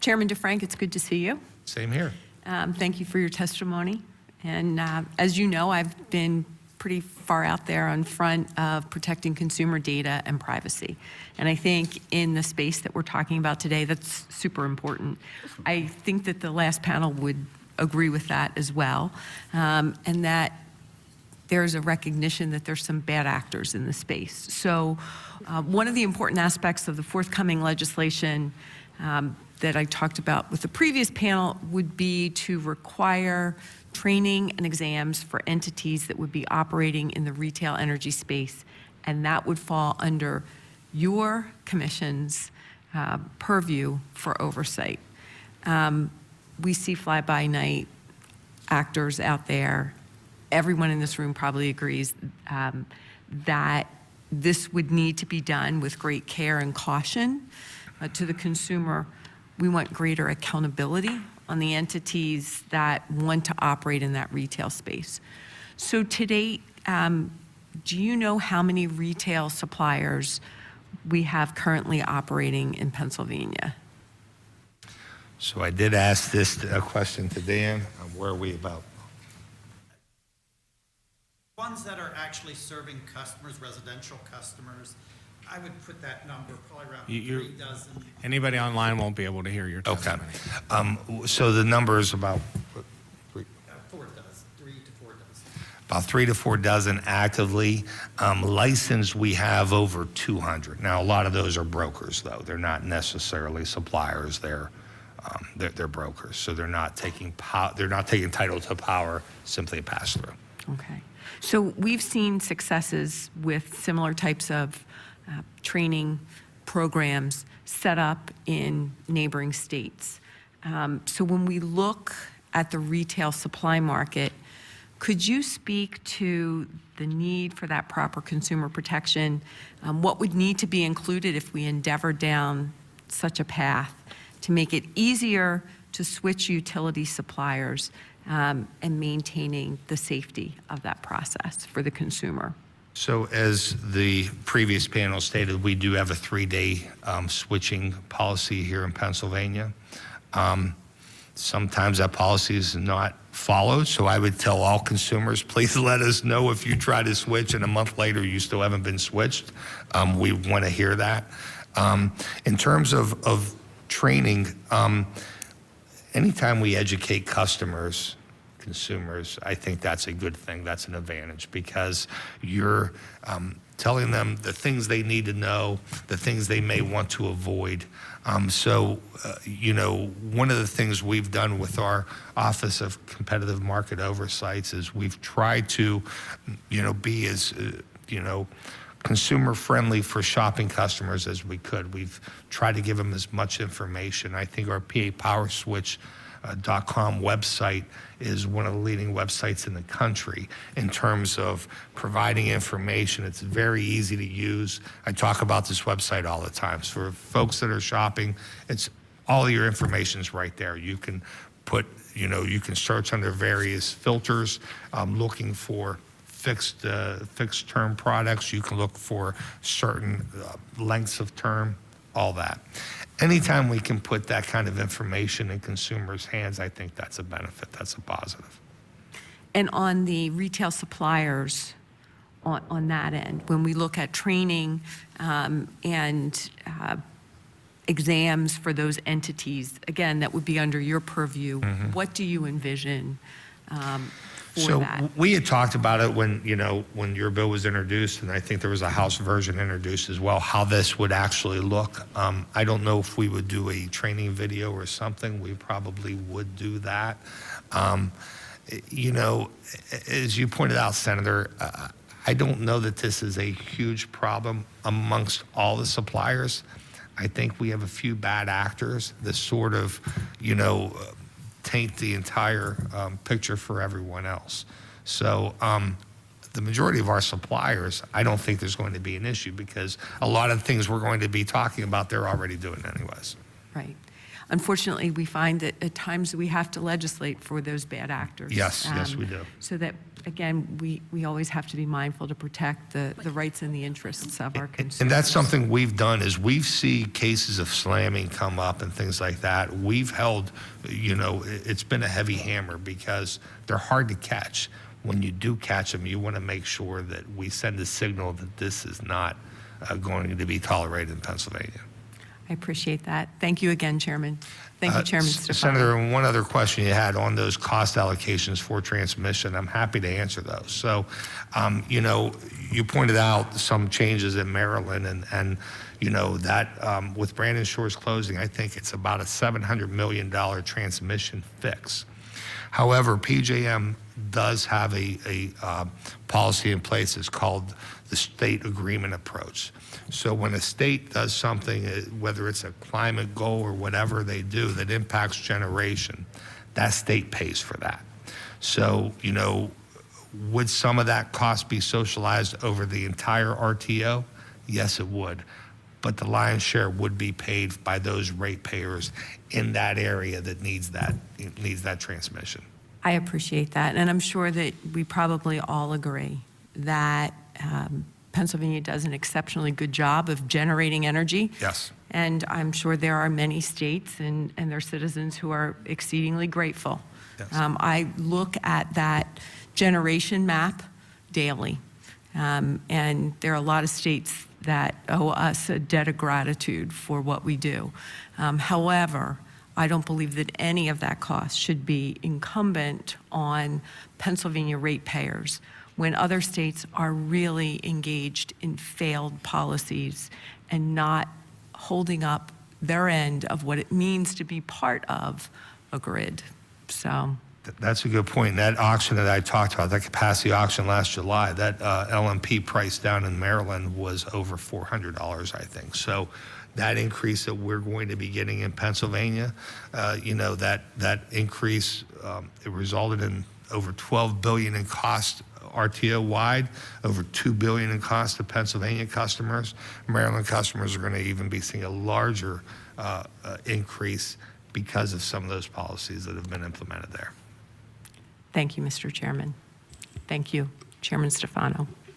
Chairman DeFrank, it's good to see you. Same here. Thank you for your testimony. And as you know, I've been pretty far out there on front of protecting consumer data and privacy. And I think in the space that we're talking about today, that's super important. I think that the last panel would agree with that as well, and that there's a recognition that there's some bad actors in the space. So one of the important aspects of the forthcoming legislation that I talked about with the previous panel would be to require training and exams for entities that would be operating in the retail energy space, and that would fall under your commission's purview for oversight. We see fly-by-night actors out there. Everyone in this room probably agrees that this would need to be done with great care and caution. To the consumer, we want greater accountability on the entities that want to operate in that retail space. So to date, do you know how many retail suppliers we have currently operating in Pennsylvania? So I did ask this question to Dan. Where are we about? Ones that are actually serving customers, residential customers, I would put that number probably around 3 dozen. Anybody online won't be able to hear your testimony. Okay. So the number is about 4 dozen, 3 to 4 dozen. about 3 to 4 dozen actively. Licensed, we have over 200. Now, a lot of those are brokers, though. They're not necessarily suppliers. They're brokers. So they're not taking title to power, simply a pass-through. Okay. So we've seen successes with similar types of training programs set up in neighboring states. So when we look at the retail supply market, could you speak to the need for that proper consumer protection? What would need to be included if we endeavor down such a path to make it easier to switch utility suppliers and maintaining the safety of that process for the consumer? So as the previous panel stated, we do have a 3-day switching policy here in Pennsylvania. Sometimes that policy is not followed, so I would tell all consumers, please let us know if you try to switch and a month later you still haven't been switched. We want to hear that. In terms of training, anytime we educate consumers, I think that's a good thing. That's an advantage because you're telling them the things they need to know, the things they may want to avoid. You know, one of the things we've done with our Office of Competitive Market Oversights is we've tried to, be as, consumer friendly for shopping customers as we could. We've tried to give them as much information. I think our PAPowerswitch.com website is one of the leading websites in the country in terms of providing information. It's very easy to use. I talk about this website all the time. So for folks that are shopping, it's all your information's right there. You can put, you can search under various filters, looking for fixed term products. You can look for certain lengths of term, all that. Anytime we can put that kind of information in consumers' hands, I think that's a benefit, that's a positive. And on the retail suppliers, on that end, when we look at training and exams for those entities, again, that would be under your purview, what do you envision for that? We had talked about it when your bill was introduced, and I think there was a House version introduced as well, how this would actually look. I don't know if we would do a training video or something. We probably would do that. As you pointed out, Senator, I don't know that this is a huge problem amongst all the suppliers. I think we have a few bad actors that sort of, taint the entire picture for everyone else. So the majority of our suppliers, I don't think there's going to be an issue because a lot of things we're going to be talking about, they're already doing anyways. Right. unfortunately, we find that at times we have to legislate for those bad actors. Yes, we do. So that, again, we always have to be mindful to protect the rights and the interests of our consumers. And that's something we've done is we've seen cases of slamming come up and things like that. We've held, it's been a heavy hammer because they're hard to catch. When you do catch them, you want to make sure that we send a signal that this is not going to be tolerated in Pennsylvania. I appreciate that. Thank you again, Chairman. Thank you, Chairman Stefano. Senator, and one other question you had on those cost allocations for transmission, I'm happy to answer those. So, you pointed out some changes in Maryland and that with Brandon Shore's closing, I think it's about a $700 million transmission fix. However, PJM does have a policy in place. It's called the state agreement approach. So when a state does something, whether it's a climate goal or whatever they do that impacts generation, that state pays for that. So, would some of that cost be socialized over the entire RTO? Yes, it would. But the lion's share would be paid by those ratepayers in that area that needs that transmission. I appreciate that, and I'm sure that we probably all agree that Pennsylvania does an exceptionally good job of generating energy. Yes. And I'm sure there are many states and their citizens who are exceedingly grateful. Yes. I look at that generation map daily, and there are a lot of states that owe us a debt of gratitude for what we do. However, I don't believe that any of that cost should be incumbent on Pennsylvania ratepayers when other states are really engaged in failed policies and not holding up their end of what it means to be part of a grid. So That's a good point. That auction that I talked about, that capacity auction last July, that LMP price down in Maryland was over $400, I think. So that increase that we're going to be getting in Pennsylvania, that increase, it resulted in over $12 billion in cost RTO wide, over $2 billion in cost to Pennsylvania customers. Maryland customers are going to even be seeing a larger increase because of some of those policies that have been implemented there. thank you, Mr. Chairman. Thank you, Chairman Stefano.